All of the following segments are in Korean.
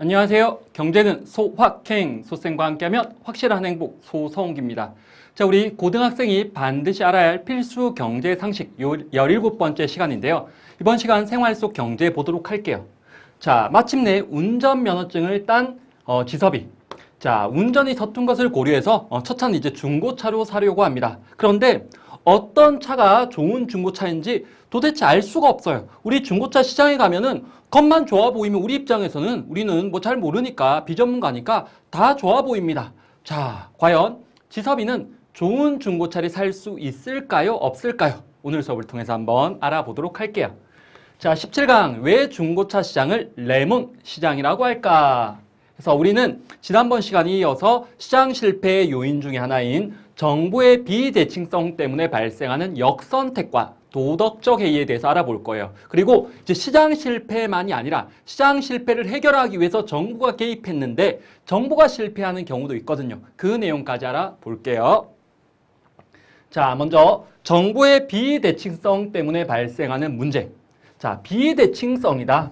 안녕하세요. 경제는 소확행, 소쌤과 함께하면 확실한 행복, 소성기입니다. 자, 우리 고등학생이 반드시 알아야 할 필수 경제 상식 17번째 시간인데요. 이번 시간 생활 속 경제 보도록 할게요. 자, 마침내 운전면허증을 딴 지섭이. 자, 운전이 서툰 것을 고려해서 첫 차는 이제 중고차로 사려고 합니다. 그런데 어떤 차가 좋은 중고차인지 도대체 알 수가 없어요. 우리 중고차 시장에 가면은 겉만 좋아 보이면 우리 입장에서는 우리는 뭐 잘 모르니까 비전문가니까 다 좋아 보입니다. 자, 과연 지섭이는 좋은 중고차를 살 수 있을까요? 없을까요? 오늘 수업을 통해서 한번 알아보도록 할게요. 자, 17강 왜 중고차 시장을 레몬 시장이라고 할까? 그래서 우리는 지난번 시간에 이어서 시장 실패의 요인 중에 하나인 정보의 비대칭성 때문에 발생하는 역선택과 도덕적 해이에 대해서 알아볼 거예요. 그리고 이제 시장 실패만이 아니라 시장 실패를 해결하기 위해서 정부가 개입했는데 정부가 실패하는 경우도 있거든요. 그 내용까지 알아볼게요. 자, 먼저 정보의 비대칭성 때문에 발생하는 문제. 자, 비대칭성이다.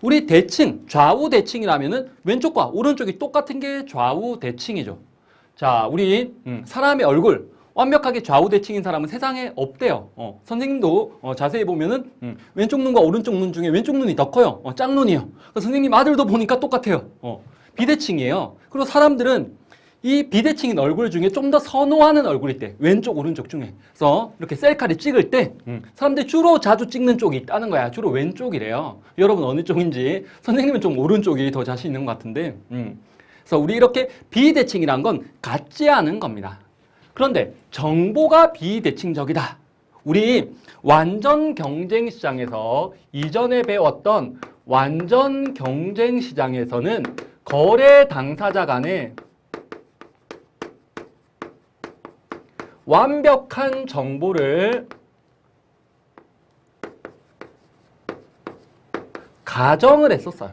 우리 대칭, 좌우 대칭이라면은 왼쪽과 오른쪽이 똑같은 게 좌우 대칭이죠. 자, 우리 사람의 얼굴 완벽하게 좌우 대칭인 사람은 세상에 없대요. 선생님도 자세히 보면은 왼쪽 눈과 오른쪽 눈 중에 왼쪽 눈이 더 커요. 짝눈이요. 선생님 아들도 보니까 똑같아요. 비대칭이에요. 그리고 사람들은 이 비대칭인 얼굴 중에 좀 더 선호하는 얼굴이 있대. 왼쪽, 오른쪽 중에. 그래서 이렇게 셀카를 찍을 때 사람들이 주로 자주 찍는 쪽이 있다는 거야. 주로 왼쪽이래요. 여러분 어느 쪽인지. 선생님은 좀 오른쪽이 더 자신 있는 것 같은데. 그래서 우리 이렇게 비대칭이란 건 같지 않은 겁니다. 그런데 정보가 비대칭적이다. 우리 완전 경쟁 시장에서 이전에 배웠던 완전 경쟁 시장에서는 거래 당사자 간에 완벽한 정보를 가정을 했었어요.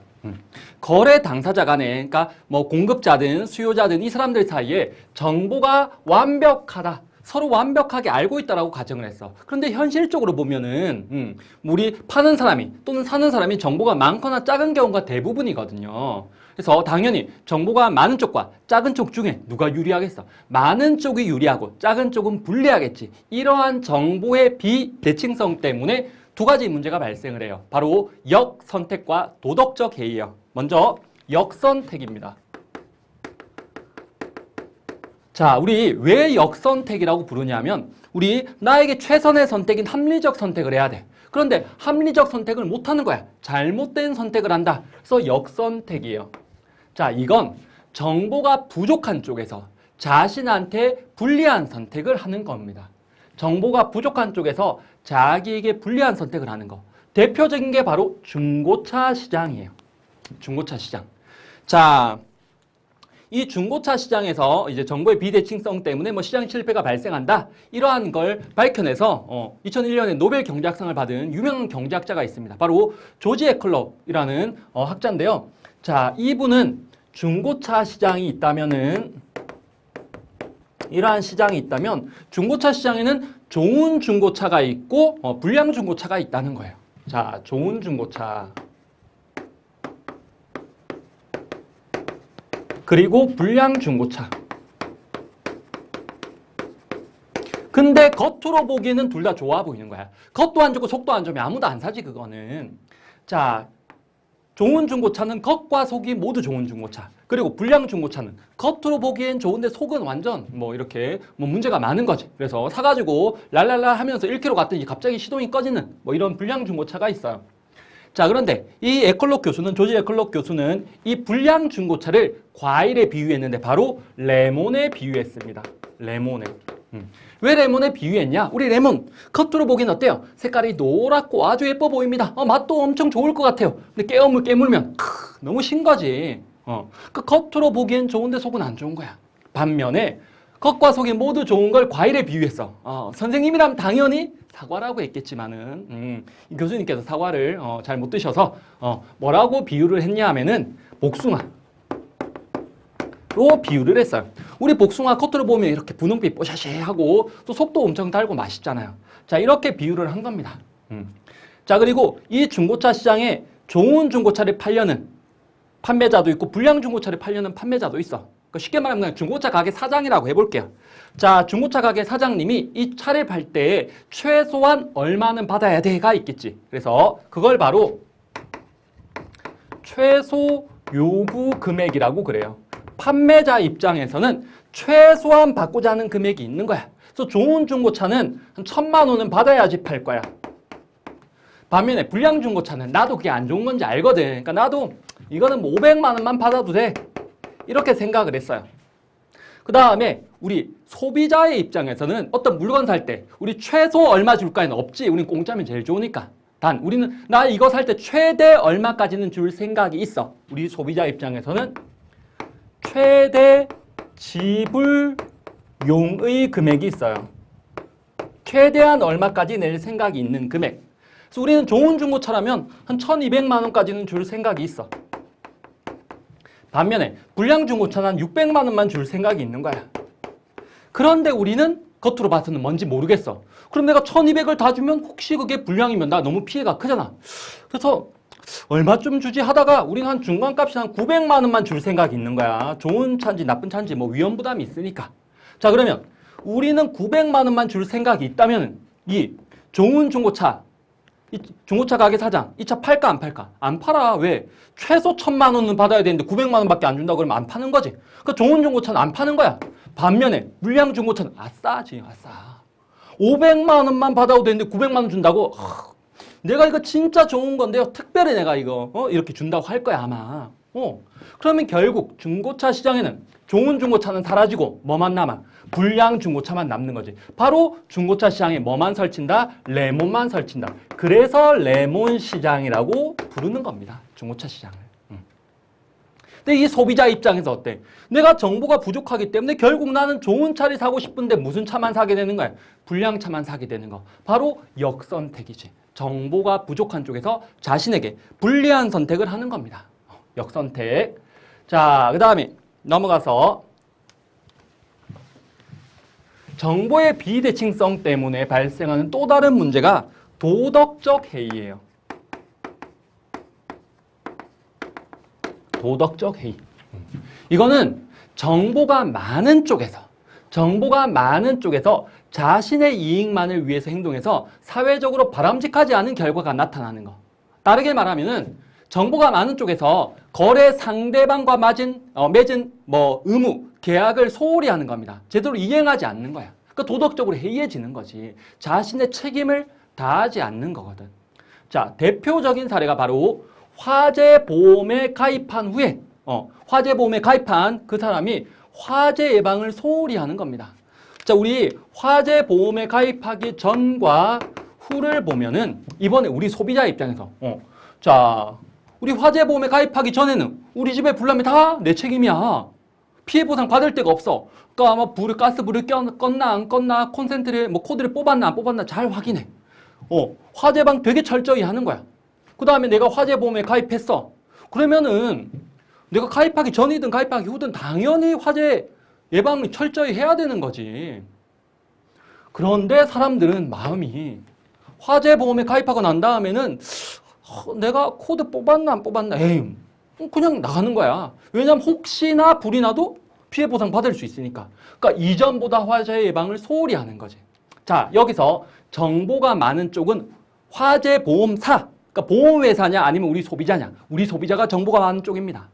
거래 당사자 간에, 그러니까 뭐 공급자든 수요자든 이 사람들 사이에 정보가 완벽하다. 서로 완벽하게 알고 있다라고 가정을 했어. 그런데 현실적으로 보면은 우리 파는 사람이 또는 사는 사람이 정보가 많거나 작은 경우가 대부분이거든요. 그래서 당연히 정보가 많은 쪽과 작은 쪽 중에 누가 유리하겠어? 많은 쪽이 유리하고 작은 쪽은 불리하겠지. 이러한 정보의 비대칭성 때문에 두 가지 문제가 발생을 해요. 바로 역선택과 도덕적 해이예요. 먼저 역선택입니다. 자, 우리 왜 역선택이라고 부르냐면 우리 나에게 최선의 선택인 합리적 선택을 해야 돼. 그런데 합리적 선택을 못하는 거야. 잘못된 선택을 한다. 그래서 역선택이에요. 자, 이건 정보가 부족한 쪽에서 자신한테 불리한 선택을 하는 겁니다. 정보가 부족한 쪽에서 자기에게 불리한 선택을 하는 거. 대표적인 게 바로 중고차 시장이에요. 중고차 시장. 자, 이 중고차 시장에서 이제 정보의 비대칭성 때문에 뭐 시장 실패가 발생한다. 이러한 걸 밝혀내서 2001년에 노벨 경제학상을 받은 유명한 경제학자가 있습니다. 바로 조지 에클럽이라는 학자인데요. 자, 이분은 중고차 시장이 있다면은 이러한 시장이 있다면 중고차 시장에는 좋은 중고차가 있고 불량 중고차가 있다는 거예요. 자, 좋은 중고차 그리고 불량 중고차. 근데 겉으로 보기에는 둘 다 좋아 보이는 거야. 겉도 안 좋고 속도 안 좋으면 아무도 안 사지 그거는. 자, 좋은 중고차는 겉과 속이 모두 좋은 중고차. 그리고 불량 중고차는 겉으로 보기엔 좋은데 속은 완전 뭐 이렇게 뭐 문제가 많은 거지. 그래서 사가지고 랄랄라 하면서 1km 갔더니 갑자기 시동이 꺼지는 뭐 이런 불량 중고차가 있어요. 자, 그런데 이 에클럽 교수는, 조지 에클럽 교수는 이 불량 중고차를 과일에 비유했는데 바로 레몬에 비유했습니다. 레몬에. 왜 레몬에 비유했냐? 우리 레몬 겉으로 보기엔 어때요? 색깔이 노랗고 아주 예뻐 보입니다. 맛도 엄청 좋을 것 같아요. 근데 깨물면 너무 신 거지. 그 겉으로 보기엔 좋은데 속은 안 좋은 거야. 반면에 겉과 속이 모두 좋은 걸 과일에 비유했어. 선생님이라면 당연히 사과라고 했겠지만은 교수님께서 사과를 잘 못 드셔서 뭐라고 비유를 했냐 하면은 복숭아로 비유를 했어요. 우리 복숭아 겉으로 보면 이렇게 분홍빛 뽀샤시하고 또 속도 엄청 달고 맛있잖아요. 자, 이렇게 비유를 한 겁니다. 자, 그리고 이 중고차 시장에 좋은 중고차를 팔려는 판매자도 있고 불량 중고차를 팔려는 판매자도 있어. 그러니까 쉽게 말하면 그냥 중고차 가게 사장이라고 해볼게요. 자, 중고차 가게 사장님이 이 차를 팔 때 최소한 얼마는 받아야 돼가 있겠지. 그래서 그걸 바로 최소 요구 금액이라고 그래요. 판매자 입장에서는 최소한 받고자 하는 금액이 있는 거야. 그래서 좋은 중고차는 한 1,000만 원은 받아야지 팔 거야. 반면에 불량 중고차는 나도 그게 안 좋은 건지 알거든. 그러니까 나도 이거는 뭐 500만 원만 받아도 돼. 이렇게 생각을 했어요. 그 다음에 우리 소비자의 입장에서는 어떤 물건 살 때 우리 최소 얼마 줄까는 없지. 우린 공짜면 제일 좋으니까. 단 우리는 나 이거 살 때 최대 얼마까지는 줄 생각이 있어. 우리 소비자 입장에서는 최대 지불용의 금액이 있어요. 최대한 얼마까지 낼 생각이 있는 금액. 그래서 우리는 좋은 중고차라면 한 1,200만 원까지는 줄 생각이 있어. 반면에 불량 중고차는 한 600만 원만 줄 생각이 있는 거야. 그런데 우리는 겉으로 봐서는 뭔지 모르겠어. 그럼 내가 1,200을 다 주면 혹시 그게 불량이면 나 너무 피해가 크잖아. 그래서 얼마쯤 주지 하다가 우리는 한 중간값이 한 900만 원만 줄 생각이 있는 거야. 좋은 차인지 나쁜 차인지 뭐 위험 부담이 있으니까. 자, 그러면 우리는 900만 원만 줄 생각이 있다면 이 좋은 중고차, 이 중고차 가게 사장 이 차 팔까 안 팔까? 안 팔아. 왜? 최소 1,000만 원은 받아야 되는데 900만 원밖에 안 준다고 그러면 안 파는 거지. 그러니까 좋은 중고차는 안 파는 거야. 반면에 불량 중고차는 아싸지, 아싸. 500만 원만 받아도 되는데 900만 원 준다고? 내가 이거 진짜 좋은 건데요. 특별히 내가 이거 이렇게 준다고 할 거야 아마. 그러면 결국 중고차 시장에는 좋은 중고차는 사라지고 뭐만 남아? 불량 중고차만 남는 거지. 바로 중고차 시장에 뭐만 설친다? 레몬만 설친다. 그래서 레몬 시장이라고 부르는 겁니다. 중고차 시장을. 근데 이 소비자 입장에서 어때? 내가 정보가 부족하기 때문에 결국 나는 좋은 차를 사고 싶은데 무슨 차만 사게 되는 거야? 불량 차만 사게 되는 거. 바로 역선택이지. 정보가 부족한 쪽에서 자신에게 불리한 선택을 하는 겁니다. 역선택. 자, 그 다음에 넘어가서 정보의 비대칭성 때문에 발생하는 또 다른 문제가 도덕적 해이예요. 도덕적 해이. 이거는 정보가 많은 쪽에서 자신의 이익만을 위해서 행동해서 사회적으로 바람직하지 않은 결과가 나타나는 거. 다르게 말하면은 정보가 많은 쪽에서 거래 상대방과 맺은 의무, 계약을 소홀히 하는 겁니다. 제대로 이행하지 않는 거야. 그러니까 도덕적으로 해이해지는 거지. 자신의 책임을 다하지 않는 거거든. 자, 대표적인 사례가 바로 화재보험에 가입한 후에 화재보험에 가입한 그 사람이 화재 예방을 소홀히 하는 겁니다. 자, 우리 화재보험에 가입하기 전과 후를 보면은 이번에 우리 소비자 입장에서 자, 우리 화재보험에 가입하기 전에는 우리 집에 불나면 다 내 책임이야. 피해 보상 받을 데가 없어. 그러니까 아마 가스불을 껐나 안 껐나 콘센트를 코드를 뽑았나 안 뽑았나 잘 확인해. 화재 예방 되게 철저히 하는 거야. 그 다음에 내가 화재보험에 가입했어. 그러면은 내가 가입하기 전이든 가입하기 후든 당연히 화재 예방을 철저히 해야 되는 거지. 그런데 사람들은 마음이 화재보험에 가입하고 난 다음에는 내가 코드 뽑았나 안 뽑았나 에이 그냥 나가는 거야. 왜냐면 혹시나 불이 나도 피해 보상 받을 수 있으니까. 그러니까 이전보다 화재 예방을 소홀히 하는 거지. 자, 여기서 정보가 많은 쪽은 화재보험사, 그러니까 보험회사냐 아니면 우리 소비자냐. 우리 소비자가 정보가 많은 쪽입니다.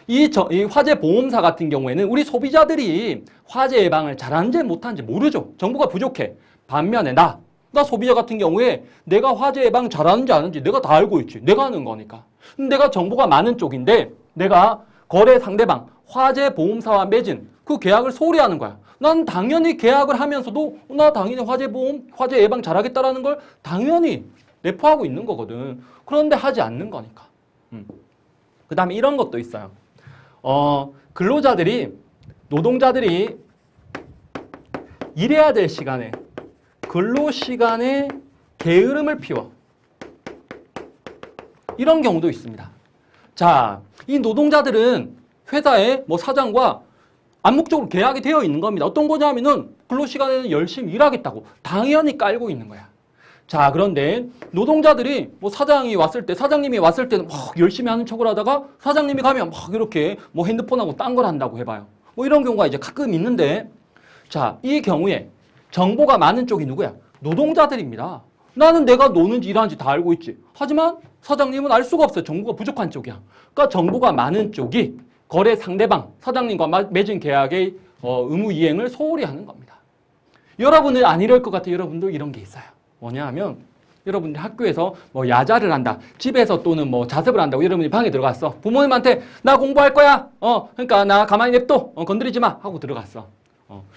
이 화재보험사 같은 경우에는 우리 소비자들이 화재 예방을 잘하는지 못하는지 모르죠. 정보가 부족해. 반면에 나 소비자 같은 경우에 내가 화재 예방 잘하는지 안 하는지 내가 다 알고 있지. 내가 하는 거니까. 내가 정보가 많은 쪽인데 내가 거래 상대방 화재보험사와 맺은 그 계약을 소홀히 하는 거야. 난 당연히 계약을 하면서도 나 당연히 화재 예방 잘하겠다라는 걸 당연히 내포하고 있는 거거든. 그런데 하지 않는 거니까. 그 다음에 이런 것도 있어요. 노동자들이 일해야 될 시간에 근로시간에 게으름을 피워. 이런 경우도 있습니다. 자, 이 노동자들은 회사의 사장과 암묵적으로 계약이 되어 있는 겁니다. 어떤 거냐면은 근로시간에는 열심히 일하겠다고 당연히 깔고 있는 거야. 자, 그런데 노동자들이 뭐 사장님이 왔을 때는 막 열심히 하는 척을 하다가 사장님이 가면 막 이렇게 뭐 핸드폰하고 딴 걸 한다고 해봐요. 뭐 이런 경우가 이제 가끔 있는데, 자, 이 경우에 정보가 많은 쪽이 누구야? 노동자들입니다. 나는 내가 노는지 일하는지 다 알고 있지. 하지만 사장님은 알 수가 없어요. 정보가 부족한 쪽이야. 그러니까 정보가 많은 쪽이 거래 상대방, 사장님과 맺은 계약의 의무 이행을 소홀히 하는 겁니다. 여러분은 안 이럴 것 같아요. 여러분도 이런 게 있어요. 뭐냐 하면 여러분들 학교에서 뭐 야자를 한다. 집에서 또는 뭐 자습을 한다고 여러분이 방에 들어갔어. 부모님한테 나 공부할 거야. 그러니까 나 가만히 냅둬. 건드리지 마. 하고 들어갔어.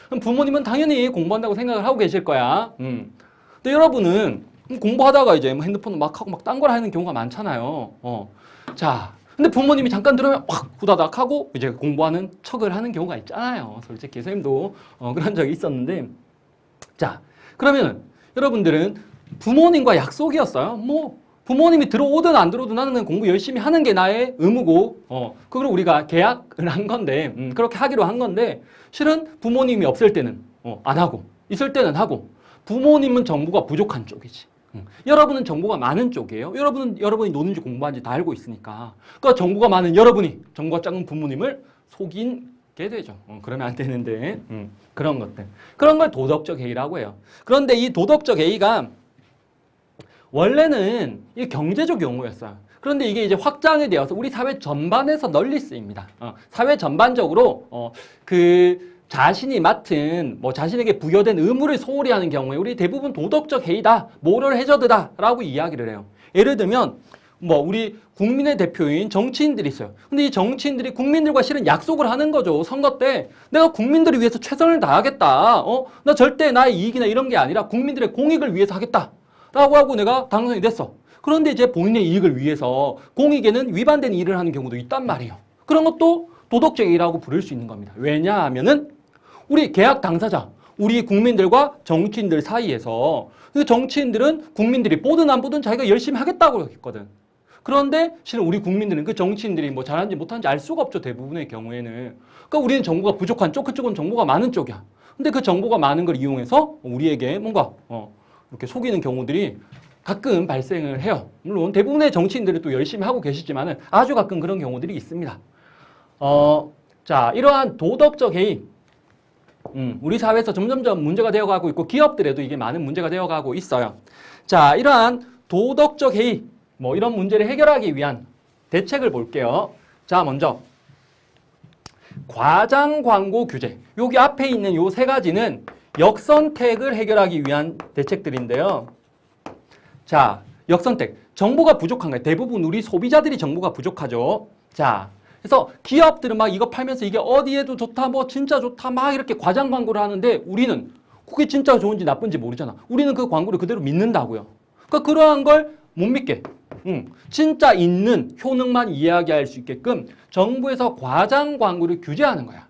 그럼 부모님은 당연히 공부한다고 생각을 하고 계실 거야. 근데 여러분은 공부하다가 이제 뭐 핸드폰 막 하고 막 딴 걸 하는 경우가 많잖아요. 자, 근데 부모님이 잠깐 들으면 확 후다닥 하고 이제 공부하는 척을 하는 경우가 있잖아요. 솔직히 선생님도 그런 적이 있었는데, 자, 그러면 여러분들은 부모님과 약속이었어요. 뭐 부모님이 들어오든 안 들어오든 나는 그냥 공부 열심히 하는 게 나의 의무고, 그걸 우리가 계약을 한 건데, 그렇게 하기로 한 건데, 실은 부모님이 없을 때는 안 하고, 있을 때는 하고, 부모님은 정보가 부족한 쪽이지. 여러분은 정보가 많은 쪽이에요. 여러분이 노는지 공부하는지 다 알고 있으니까. 그러니까 정보가 많은 여러분이 정보가 작은 부모님을 속이게 되죠. 그러면 안 되는데, 그런 것들. 그런 걸 도덕적 해이라고 해요. 그런데 이 도덕적 해이가 원래는 이 경제적 용어였어요. 그런데 이게 이제 확장이 되어서 우리 사회 전반에서 널리 쓰입니다. 사회 전반적으로 그 자신이 맡은 뭐 자신에게 부여된 의무를 소홀히 하는 경우에 우리 대부분 도덕적 해이다, 모럴 해저드다라고 이야기를 해요. 예를 들면 뭐 우리 국민의 대표인 정치인들이 있어요. 근데 이 정치인들이 국민들과 실은 약속을 하는 거죠. 선거 때 내가 국민들을 위해서 최선을 다하겠다. 나 절대 나의 이익이나 이런 게 아니라 국민들의 공익을 위해서 하겠다. 라고 하고 내가 당선이 됐어. 그런데 이제 본인의 이익을 위해서 공익에는 위반된 일을 하는 경우도 있단 말이에요. 그런 것도 도덕적 해이라고 부를 수 있는 겁니다. 왜냐하면은 우리 계약 당사자, 우리 국민들과 정치인들 사이에서 그 정치인들은 국민들이 보든 안 보든 자기가 열심히 하겠다고 했거든. 그런데 실은 우리 국민들은 그 정치인들이 뭐 잘하는지 못하는지 알 수가 없죠. 대부분의 경우에는. 그러니까 우리는 정보가 부족한 쪽, 그쪽은 정보가 많은 쪽이야. 근데 그 정보가 많은 걸 이용해서 우리에게 뭔가 이렇게 속이는 경우들이 가끔 발생을 해요. 물론 대부분의 정치인들이 또 열심히 하고 계시지만은 아주 가끔 그런 경우들이 있습니다. 자, 이러한 도덕적 해이, 우리 사회에서 점점점 문제가 되어가고 있고 기업들에도 이게 많은 문제가 되어가고 있어요. 자, 이러한 도덕적 해이, 뭐 이런 문제를 해결하기 위한 대책을 볼게요. 자, 먼저 과장 광고 규제. 여기 앞에 있는 요 세 가지는 역선택을 해결하기 위한 대책들인데요. 자, 역선택. 정보가 부족한 거예요. 대부분 우리 소비자들이 정보가 부족하죠. 자, 그래서 기업들은 막 이거 팔면서 이게 어디에도 좋다, 뭐 진짜 좋다, 막 이렇게 과장 광고를 하는데 우리는 그게 진짜 좋은지 나쁜지 모르잖아. 우리는 그 광고를 그대로 믿는다고요. 그러니까 그러한 걸 못 믿게, 진짜 있는 효능만 이야기할 수 있게끔 정부에서 과장 광고를 규제하는 거야.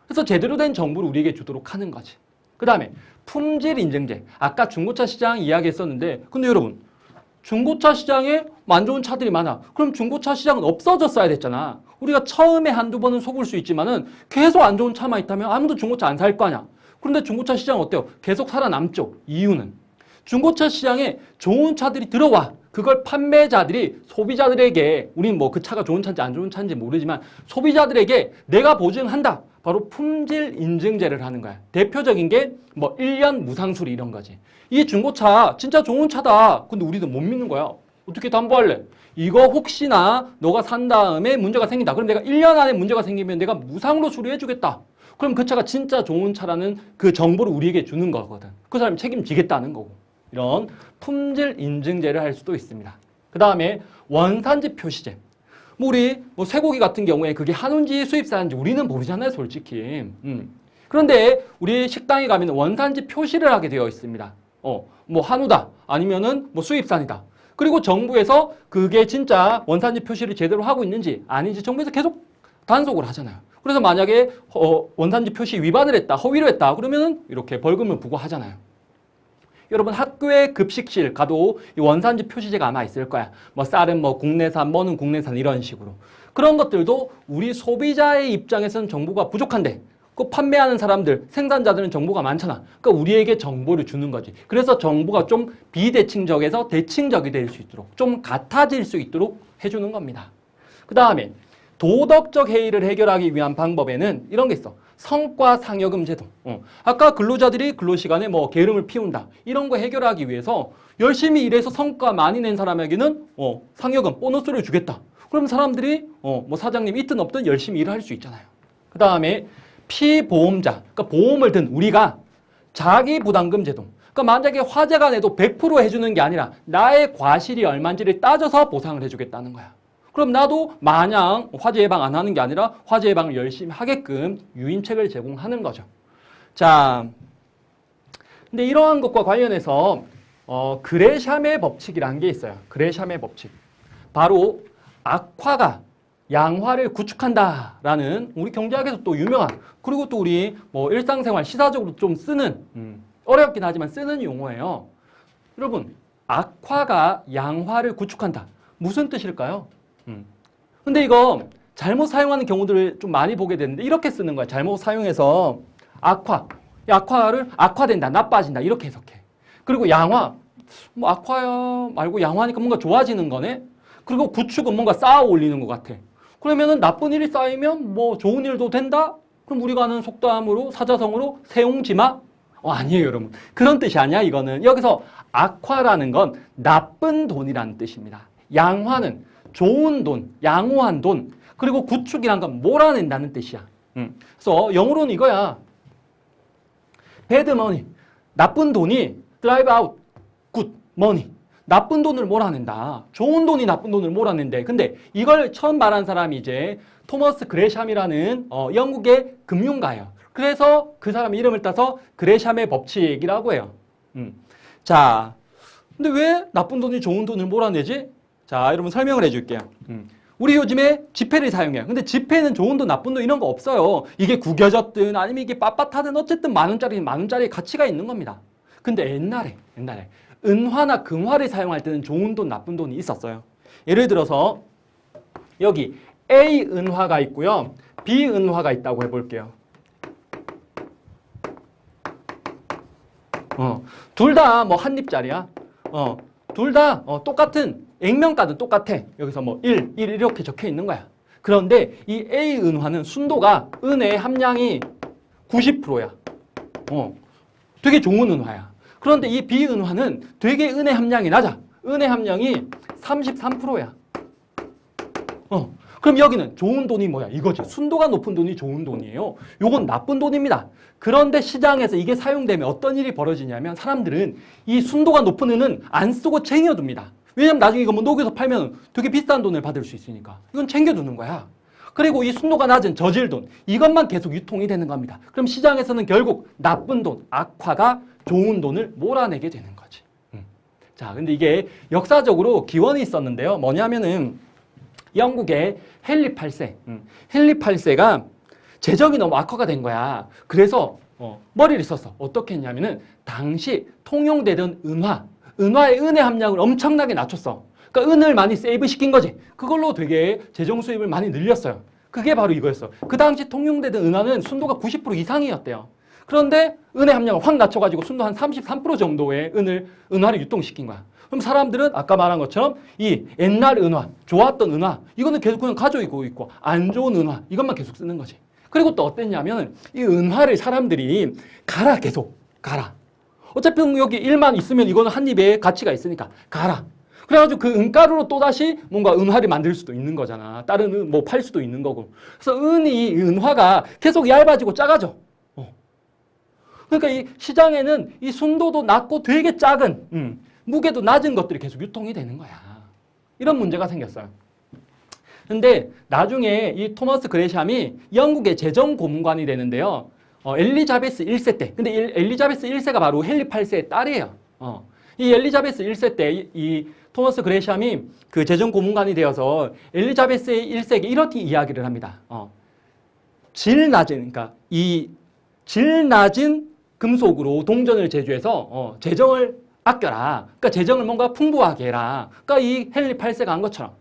그래서 제대로 된 정보를 우리에게 주도록 하는 거지. 그 다음에 품질 인증제. 아까 중고차 시장 이야기했었는데, 근데 여러분, 중고차 시장에 안 좋은 차들이 많아. 그럼 중고차 시장은 없어졌어야 됐잖아. 우리가 처음에 한두 번은 속을 수 있지만은 계속 안 좋은 차만 있다면 아무도 중고차 안 살 거 아니야. 그런데 중고차 시장 어때요? 계속 살아남죠. 이유는 중고차 시장에 좋은 차들이 들어와. 그걸 판매자들이 소비자들에게, 우린 뭐 그 차가 좋은 차인지 안 좋은 차인지 모르지만 소비자들에게 내가 보증한다. 바로 품질 인증제를 하는 거야. 대표적인 게 뭐 1년 무상수리 이런 거지. 이 중고차 진짜 좋은 차다. 근데 우리도 못 믿는 거야. 어떻게 담보할래? 이거 혹시나 너가 산 다음에 문제가 생긴다. 그럼 내가 1년 안에 문제가 생기면 내가 무상으로 수리해 주겠다. 그럼 그 차가 진짜 좋은 차라는 그 정보를 우리에게 주는 거거든. 그 사람이 책임지겠다는 거고. 이런 품질 인증제를 할 수도 있습니다. 그 다음에 원산지 표시제. 뭐 우리 뭐 쇠고기 같은 경우에 그게 한우인지 수입산인지 우리는 모르잖아요, 솔직히. 그런데 우리 식당에 가면 원산지 표시를 하게 되어 있습니다. 뭐 한우다, 아니면은 뭐 수입산이다. 그리고 정부에서 그게 진짜 원산지 표시를 제대로 하고 있는지 아닌지 정부에서 계속 단속을 하잖아요. 그래서 만약에 원산지 표시 위반을 했다, 허위로 했다, 그러면은 이렇게 벌금을 부과하잖아요. 여러분 학교에 급식실 가도 이 원산지 표시제가 아마 있을 거야. 뭐 쌀은 뭐 국내산, 뭐는 국내산 이런 식으로. 그런 것들도 우리 소비자의 입장에서는 정보가 부족한데 그 판매하는 사람들, 생산자들은 정보가 많잖아. 그러니까 우리에게 정보를 주는 거지. 그래서 정보가 좀 비대칭적에서 대칭적이 될 수 있도록, 좀 같아질 수 있도록 해주는 겁니다. 그 다음에 도덕적 해이를 해결하기 위한 방법에는 이런 게 있어. 성과 상여금 제도. 아까 근로자들이 근로시간에 뭐 게으름을 피운다. 이런 거 해결하기 위해서 열심히 일해서 성과 많이 낸 사람에게는 상여금, 보너스를 주겠다. 그럼 사람들이 뭐 사장님 있든 없든 열심히 일을 할 수 있잖아요. 그 다음에 피보험자, 그러니까 보험을 든 우리가 자기 부담금 제도. 그러니까 만약에 화재가 내도 100% 해주는 게 아니라 나의 과실이 얼마인지를 따져서 보상을 해주겠다는 거야. 그럼 나도 마냥 화재 예방 안 하는 게 아니라 화재 예방을 열심히 하게끔 유인책을 제공하는 거죠. 자, 근데 이러한 것과 관련해서 그레샴의 법칙이라는 게 있어요. 그레샴의 법칙. 바로 악화가 양화를 구축한다라는 우리 경제학에서 또 유명한, 그리고 또 우리 뭐 일상생활 시사적으로 좀 쓰는 어렵긴 하지만 쓰는 용어예요. 여러분, 악화가 양화를 구축한다. 무슨 뜻일까요? 근데 이거 잘못 사용하는 경우들을 좀 많이 보게 되는데 이렇게 쓰는 거야. 잘못 사용해서 악화를 악화된다, 나빠진다 이렇게 해석해. 그리고 양화, 뭐 악화야 말고 양화니까 뭔가 좋아지는 거네. 그리고 구축은 뭔가 쌓아 올리는 것 같아. 그러면은 나쁜 일이 쌓이면 뭐 좋은 일도 된다? 그럼 우리가 아는 속담으로 사자성어로 세옹지마? 아니에요, 여러분. 그런 뜻이 아니야, 이거는. 여기서 악화라는 건 나쁜 돈이라는 뜻입니다. 양화는 좋은 돈, 양호한 돈, 그리고 구축이란 건 몰아낸다는 뜻이야. 그래서 영어로는 이거야. bad money, 나쁜 돈이 drive out good money. 나쁜 돈을 몰아낸다. 좋은 돈이 나쁜 돈을 몰아낸대. 근데 이걸 처음 말한 사람이 이제 토머스 그레샴이라는 영국의 금융가예요. 그래서 그 사람 이름을 따서 그레샴의 법칙이라고 해요. 자, 근데 왜 나쁜 돈이 좋은 돈을 몰아내지? 자, 여러분 설명을 해줄게요. 우리 요즘에 지폐를 사용해요. 근데 지폐는 좋은 돈, 나쁜 돈 이런 거 없어요. 이게 구겨졌든 아니면 이게 빳빳하든 어쨌든 만 원짜리의 가치가 있는 겁니다. 근데 옛날에 은화나 금화를 사용할 때는 좋은 돈, 나쁜 돈이 있었어요. 예를 들어서 여기 A 은화가 있고요. B 은화가 있다고 해볼게요. 둘 다 뭐 한 입짜리야. 둘 다 똑같은 액면가도 똑같아. 여기서 뭐 1 이렇게 적혀 있는 거야. 그런데 이 A 은화는 순도가 은의 함량이 90%야. 되게 좋은 은화야. 그런데 이 B 은화는 되게 은의 함량이 낮아. 은의 함량이 33%야. 그럼 여기는 좋은 돈이 뭐야? 이거지. 순도가 높은 돈이 좋은 돈이에요. 요건 나쁜 돈입니다. 그런데 시장에서 이게 사용되면 어떤 일이 벌어지냐면 사람들은 이 순도가 높은 은은 안 쓰고 챙겨둡니다. 왜냐면 나중에 이거 뭐 녹여서 팔면 되게 비싼 돈을 받을 수 있으니까. 이건 챙겨두는 거야. 그리고 이 순도가 낮은 저질 돈, 이것만 계속 유통이 되는 겁니다. 그럼 시장에서는 결국 나쁜 돈, 악화가 좋은 돈을 몰아내게 되는 거지. 자, 근데 이게 역사적으로 기원이 있었는데요. 뭐냐면은 영국의 헨리 8세. 헨리 8세가 재정이 너무 악화가 된 거야. 그래서 머리를 썼어. 어떻게 했냐면은 당시 통용되던 은화의 은의 함량을 엄청나게 낮췄어. 그러니까 은을 많이 세이브 시킨 거지. 그걸로 되게 재정 수입을 많이 늘렸어요. 그게 바로 이거였어. 그 당시 통용되던 은화는 순도가 90% 이상이었대요. 그런데 은의 함량을 확 낮춰가지고 순도 한 33% 정도의 은화를 유통시킨 거야. 그럼 사람들은 아까 말한 것처럼 이 옛날 은화, 좋았던 은화, 이거는 계속 그냥 가지고 있고 안 좋은 은화, 이것만 계속 쓰는 거지. 그리고 또 어땠냐면 이 은화를 사람들이 계속 갈아. 어차피 여기 1만 있으면 이거는 한 입에 가치가 있으니까 갈아. 그래가지고 그 은가루로 또다시 뭔가 은화를 만들 수도 있는 거잖아. 다른 뭐 팔 수도 있는 거고. 그래서 은화가 계속 얇아지고 작아져. 그러니까 이 시장에는 이 순도도 낮고 되게 작은, 무게도 낮은 것들이 계속 유통이 되는 거야. 이런 문제가 생겼어요. 근데 나중에 이 토머스 그레샴이 영국의 재정 고문관이 되는데요. 엘리자베스 1세 때. 근데 엘리자베스 1세가 바로 헨리 8세의 딸이에요. 이 엘리자베스 1세 때 이 토머스 그레샴이 그 재정 고문관이 되어서 엘리자베스 1세에게 이렇게 이야기를 합니다. 질 낮은 금속으로 동전을 제조해서 재정을 아껴라. 그러니까 재정을 뭔가 풍부하게 해라. 그러니까 이 헨리 8세가 한 것처럼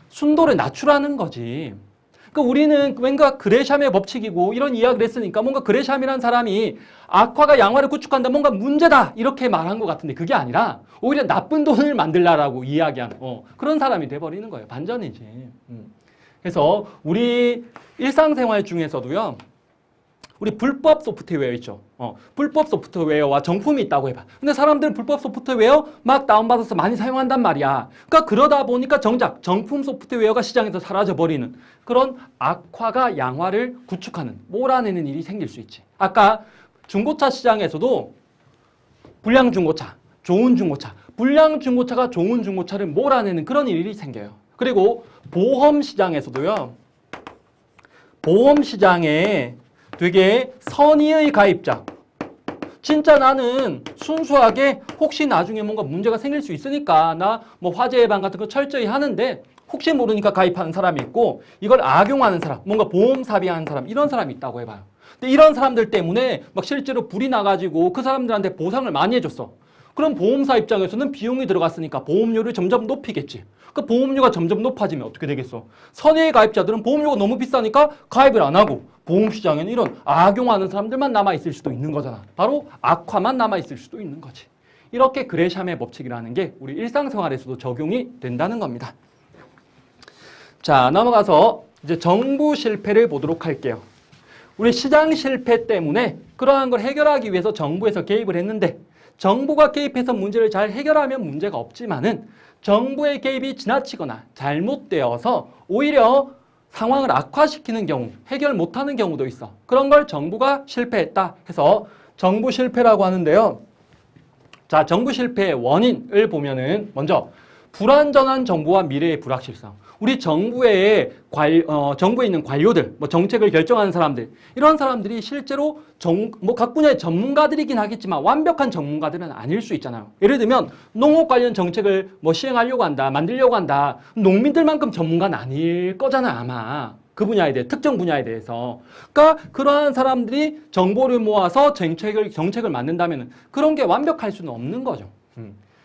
순도를 낮추라는 거지. 그러니까 우리는 뭔가 그레샴의 법칙이고 이런 이야기를 했으니까 뭔가 그레샴이라는 사람이 악화가 양화를 구축한다, 뭔가 문제다 이렇게 말한 것 같은데 그게 아니라 오히려 나쁜 돈을 만들라라고 이야기하는 그런 사람이 돼버리는 거예요. 반전이지. 그래서 우리 일상생활 중에서도요. 우리 불법 소프트웨어 있죠. 불법 소프트웨어와 정품이 있다고 해봐. 근데 사람들은 불법 소프트웨어 막 다운받아서 많이 사용한단 말이야. 그러니까 그러다 보니까 정작 정품 소프트웨어가 시장에서 사라져버리는 그런 악화가 양화를 구축하는, 몰아내는 일이 생길 수 있지. 아까 중고차 시장에서도 불량 중고차, 좋은 중고차, 불량 중고차가 좋은 중고차를 몰아내는 그런 일이 생겨요. 그리고 보험 시장에서도요. 보험 시장에 되게 선의의 가입자, 진짜 나는 순수하게 혹시 나중에 뭔가 문제가 생길 수 있으니까 나 뭐 화재 예방 같은 거 철저히 하는데 혹시 모르니까 가입하는 사람이 있고 이걸 악용하는 사람, 뭔가 보험 사비하는 사람, 이런 사람이 있다고 해봐요. 근데 이런 사람들 때문에 막 실제로 불이 나가지고 그 사람들한테 보상을 많이 해줬어. 그럼 보험사 입장에서는 비용이 들어갔으니까 보험료를 점점 높이겠지. 그 보험료가 점점 높아지면 어떻게 되겠어? 선의의 가입자들은 보험료가 너무 비싸니까 가입을 안 하고 보험시장에는 이런 악용하는 사람들만 남아있을 수도 있는 거잖아. 바로 악화만 남아있을 수도 있는 거지. 이렇게 그레샴의 법칙이라는 게 우리 일상생활에서도 적용이 된다는 겁니다. 자, 넘어가서 이제 정부 실패를 보도록 할게요. 우리 시장 실패 때문에 그러한 걸 해결하기 위해서 정부에서 개입을 했는데 정부가 개입해서 문제를 잘 해결하면 문제가 없지만은 정부의 개입이 지나치거나 잘못되어서 오히려 상황을 악화시키는 경우, 해결 못하는 경우도 있어. 그런 걸 정부가 실패했다 해서 정부 실패라고 하는데요. 자, 정부 실패의 원인을 보면은 먼저 불완전한 정부와 미래의 불확실성. 우리 정부에 있는 관료들, 뭐 정책을 결정하는 사람들, 이런 사람들이 실제로 각 분야의 전문가들이긴 하겠지만 완벽한 전문가들은 아닐 수 있잖아요. 예를 들면 농업 관련 정책을 뭐 시행하려고 한다, 만들려고 한다. 농민들만큼 전문가는 아닐 거잖아, 아마. 그 분야에 대해, 특정 분야에 대해서. 그러니까 그러한 사람들이 정보를 모아서 정책을 만든다면 그런 게 완벽할 수는 없는 거죠.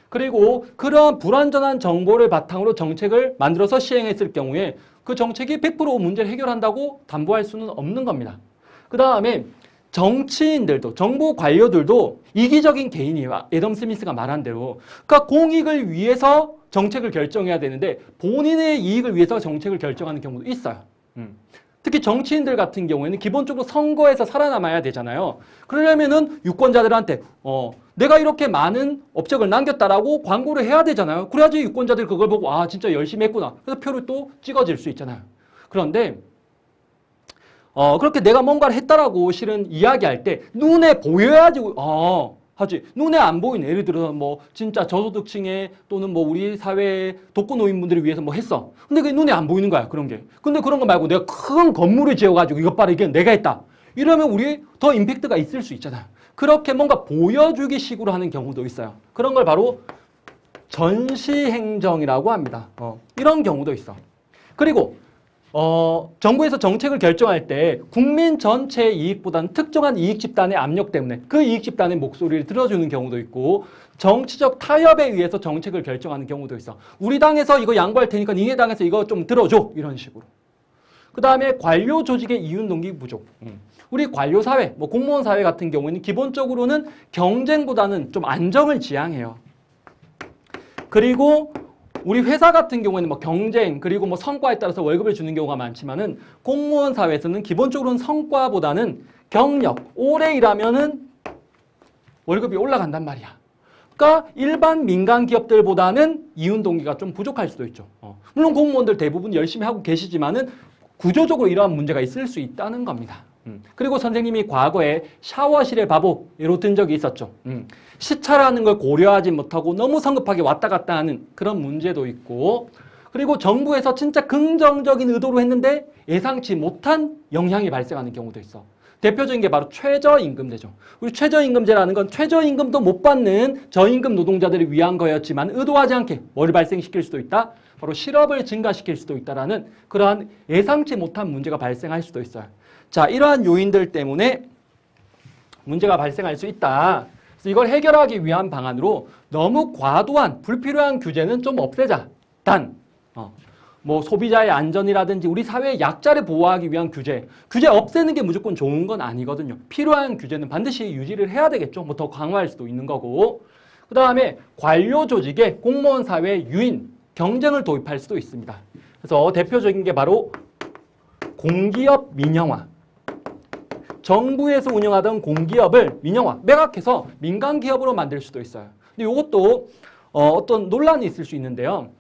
그리고 그런 불완전한 정보를 바탕으로 정책을 만들어서 시행했을 경우에 그 정책이 100% 문제를 해결한다고 담보할 수는 없는 겁니다. 그 다음에 정치인들도, 정부 관료들도 이기적인 개인이야. 애덤 스미스가 말한 대로. 그러니까 공익을 위해서 정책을 결정해야 되는데 본인의 이익을 위해서 정책을 결정하는 경우도 있어요. 특히 정치인들 같은 경우에는 기본적으로 선거에서 살아남아야 되잖아요. 그러려면은 유권자들한테 내가 이렇게 많은 업적을 남겼다라고 광고를 해야 되잖아요. 그래야지 유권자들이 그걸 보고 아 진짜 열심히 했구나. 그래서 표를 또 찍어질 수 있잖아요. 그런데 그렇게 내가 뭔가를 했다라고 실은 이야기할 때 눈에 보여야지 하지. 눈에 안 보이는, 예를 들어서 뭐 진짜 저소득층에 또는 뭐 우리 사회의 독거노인분들을 위해서 뭐 했어. 근데 그게 눈에 안 보이는 거야, 그런 게. 근데 그런 거 말고 내가 큰 건물을 지어가지고 이것 봐라, 이게 내가 했다. 이러면 우리 더 임팩트가 있을 수 있잖아요. 그렇게 뭔가 보여주기 식으로 하는 경우도 있어요. 그런 걸 바로 전시행정이라고 합니다. 이런 경우도 있어. 그리고 정부에서 정책을 결정할 때 국민 전체의 이익보다는 특정한 이익 집단의 압력 때문에 그 이익 집단의 목소리를 들어주는 경우도 있고 정치적 타협에 의해서 정책을 결정하는 경우도 있어. 우리 당에서 이거 양보할 테니까 니네 당에서 이거 좀 들어줘. 이런 식으로. 그 다음에 관료 조직의 이윤 동기 부족. 우리 관료 사회, 뭐 공무원 사회 같은 경우에는 기본적으로는 경쟁보다는 좀 안정을 지향해요. 그리고 우리 회사 같은 경우에는 뭐 경쟁 그리고 뭐 성과에 따라서 월급을 주는 경우가 많지만은 공무원 사회에서는 기본적으로는 성과보다는 경력, 오래 일하면은 월급이 올라간단 말이야. 그러니까 일반 민간 기업들보다는 이윤 동기가 좀 부족할 수도 있죠. 물론 공무원들 대부분 열심히 하고 계시지만은 구조적으로 이러한 문제가 있을 수 있다는 겁니다. 그리고 선생님이 과거에 샤워실의 바보로 든 적이 있었죠. 시차라는 걸 고려하지 못하고 너무 성급하게 왔다 갔다 하는 그런 문제도 있고, 그리고 정부에서 진짜 긍정적인 의도로 했는데 예상치 못한 영향이 발생하는 경우도 있어. 대표적인 게 바로 최저임금제죠. 우리 최저임금제라는 건 최저임금도 못 받는 저임금 노동자들을 위한 거였지만 의도하지 않게 뭘 발생시킬 수도 있다? 바로 실업을 증가시킬 수도 있다라는 그러한 예상치 못한 문제가 발생할 수도 있어요. 자, 이러한 요인들 때문에 문제가 발생할 수 있다. 그래서 이걸 해결하기 위한 방안으로 너무 과도한 불필요한 규제는 좀 없애자. 단 뭐 소비자의 안전이라든지 우리 사회의 약자를 보호하기 위한 규제 없애는 게 무조건 좋은 건 아니거든요. 필요한 규제는 반드시 유지를 해야 되겠죠. 뭐 더 강화할 수도 있는 거고. 그 다음에 관료 조직에 공무원 사회의 유인, 경쟁을 도입할 수도 있습니다. 그래서 대표적인 게 바로 공기업 민영화. 정부에서 운영하던 공기업을 민영화, 매각해서 민간 기업으로 만들 수도 있어요. 근데 이것도 어떤 논란이 있을 수 있는데요.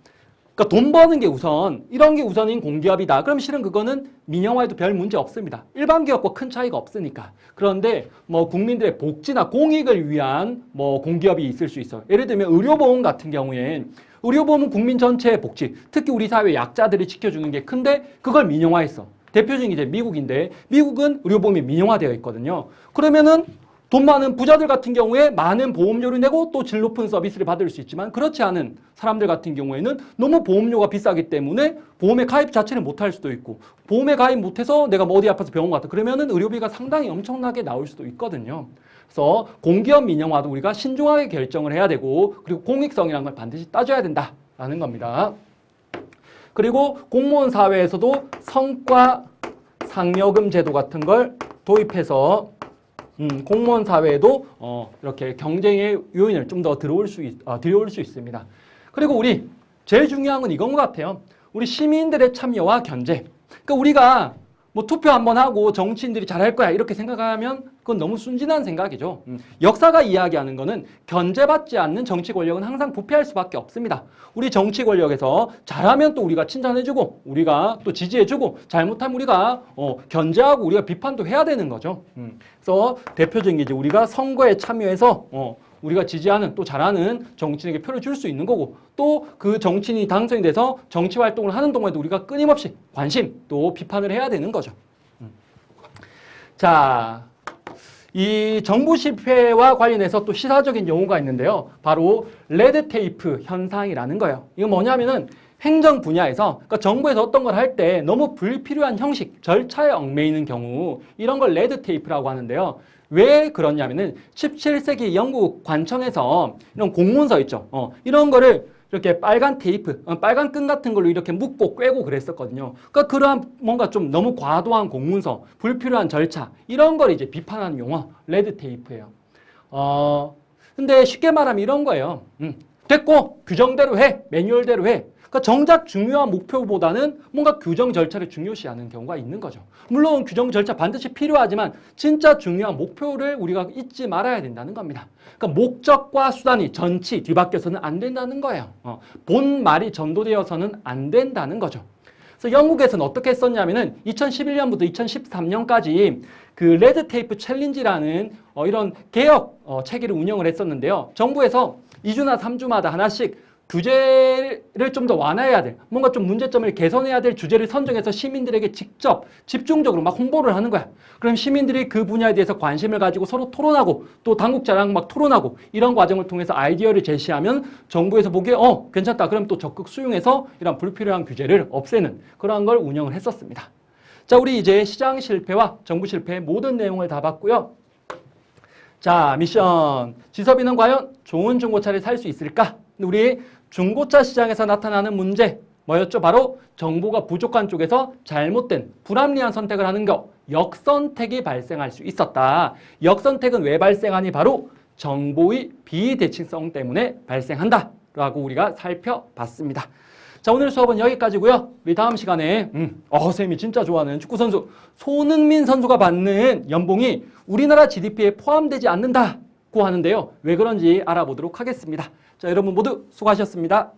그러니까 돈 버는 게 우선, 이런 게 우선인 공기업이다. 그럼 실은 그거는 민영화에도 별 문제 없습니다. 일반 기업과 큰 차이가 없으니까. 그런데 뭐 국민들의 복지나 공익을 위한 뭐 공기업이 있을 수 있어요. 예를 들면 의료보험 같은 경우엔 의료보험은 국민 전체의 복지, 특히 우리 사회 약자들이 지켜주는 게 큰데 그걸 민영화했어. 대표적인 이제 미국인데 미국은 의료보험이 민영화되어 있거든요. 그러면은 돈 많은 부자들 같은 경우에 많은 보험료를 내고 또 질 높은 서비스를 받을 수 있지만 그렇지 않은 사람들 같은 경우에는 너무 보험료가 비싸기 때문에 보험에 가입 자체를 못할 수도 있고 보험에 가입 못해서 내가 뭐 어디 아파서 병원 갔다 그러면은 의료비가 상당히 엄청나게 나올 수도 있거든요. 그래서 공기업 민영화도 우리가 신중하게 결정을 해야 되고 그리고 공익성이라는 걸 반드시 따져야 된다라는 겁니다. 그리고 공무원 사회에서도 성과 상여금 제도 같은 걸 도입해서 공무원 사회에도 이렇게 경쟁의 요인을 좀 더 들어올 수 있습니다. 그리고 우리 제일 중요한 건 이건 것 같아요. 우리 시민들의 참여와 견제. 그러니까 우리가 뭐 투표 한번 하고 정치인들이 잘할 거야 이렇게 생각하면 그건 너무 순진한 생각이죠. 역사가 이야기하는 거는 견제받지 않는 정치 권력은 항상 부패할 수밖에 없습니다. 우리 정치 권력에서 잘하면 또 우리가 칭찬해주고 우리가 또 지지해주고 잘못하면 우리가 견제하고 우리가 비판도 해야 되는 거죠. 그래서 대표적인 게 이제 우리가 선거에 참여해서 우리가 지지하는 또 잘하는 정치인에게 표를 줄 수 있는 거고 또 그 정치인이 당선이 돼서 정치 활동을 하는 동안에도 우리가 끊임없이 관심 또 비판을 해야 되는 거죠. 자, 이 정부 실패와 관련해서 또 시사적인 용어가 있는데요. 바로 레드테이프 현상이라는 거예요. 이건 뭐냐면은 행정 분야에서 그러니까 정부에서 어떤 걸 할 때 너무 불필요한 형식, 절차에 얽매이는 경우 이런 걸 레드테이프라고 하는데요. 왜 그러냐면은 17세기 영국 관청에서 이런 공문서 있죠. 이런 거를 이렇게 빨간 테이프, 빨간 끈 같은 걸로 이렇게 묶고 꿰고 그랬었거든요. 그러니까 그러한 뭔가 좀 너무 과도한 공문서, 불필요한 절차 이런 걸 이제 비판하는 용어 레드테이프예요. 근데 쉽게 말하면 이런 거예요. 됐고 규정대로 해, 매뉴얼대로 해. 그러니까 정작 중요한 목표보다는 뭔가 규정 절차를 중요시하는 경우가 있는 거죠. 물론 규정 절차 반드시 필요하지만 진짜 중요한 목표를 우리가 잊지 말아야 된다는 겁니다. 그러니까 목적과 수단이 전치 뒤바뀌어서는 안 된다는 거예요. 본 말이 전도되어서는 안 된다는 거죠. 그래서 영국에서는 어떻게 했었냐면은 2011년부터 2013년까지 그 레드테이프 챌린지라는 이런 개혁 체계를 운영을 했었는데요. 정부에서 2주나 3주마다 하나씩 규제를 좀 더 완화해야 될, 뭔가 좀 문제점을 개선해야 될 주제를 선정해서 시민들에게 직접 집중적으로 막 홍보를 하는 거야. 그럼 시민들이 그 분야에 대해서 관심을 가지고 서로 토론하고 또 당국자랑 막 토론하고 이런 과정을 통해서 아이디어를 제시하면 정부에서 보기에 괜찮다. 그럼 또 적극 수용해서 이런 불필요한 규제를 없애는 그런 걸 운영을 했었습니다. 자, 우리 이제 시장 실패와 정부 실패의 모든 내용을 다 봤고요. 자, 미션. 지섭이는 과연 좋은 중고차를 살 수 있을까? 우리 중고차 시장에서 나타나는 문제 뭐였죠? 바로 정보가 부족한 쪽에서 잘못된 불합리한 선택을 하는 것, 역선택이 발생할 수 있었다. 역선택은 왜 발생하니? 바로 정보의 비대칭성 때문에 발생한다 라고 우리가 살펴봤습니다. 자, 오늘 수업은 여기까지고요. 우리 다음 시간에 쌤이 진짜 좋아하는 축구선수 손흥민 선수가 받는 연봉이 우리나라 GDP에 포함되지 않는다고 하는데요. 왜 그런지 알아보도록 하겠습니다. 자, 여러분 모두 수고하셨습니다.